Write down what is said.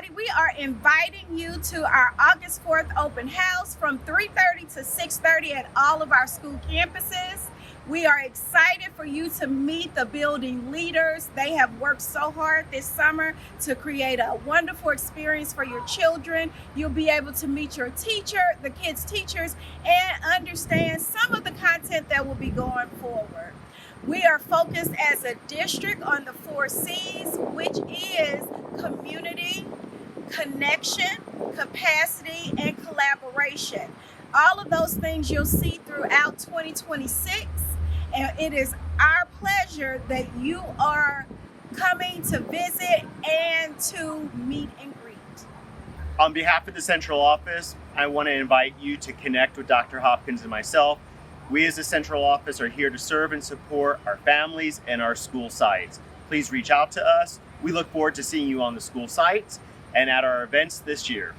everybody. We are inviting you to our August 4th open house from 3:30 to 6:30 at all of our school campuses. We are excited for you to meet the building leaders. They have worked so hard this summer to create a wonderful experience for your children. You'll be able to meet your teacher, the kids' teachers, and understand some of the content that will be going forward. We are focused as a district on the 4 C's, which is community, connection, capacity, and collaboration. All of those things you'll see throughout 2026, and it is our pleasure that you are coming to visit and to meet and greet. On behalf of the central office, I want to invite you to connect with Dr. Hopkins and myself. We as a central office are here to serve and support our families and our school sites. Please reach out to us. We look forward to seeing you on the school sites and at our events this year.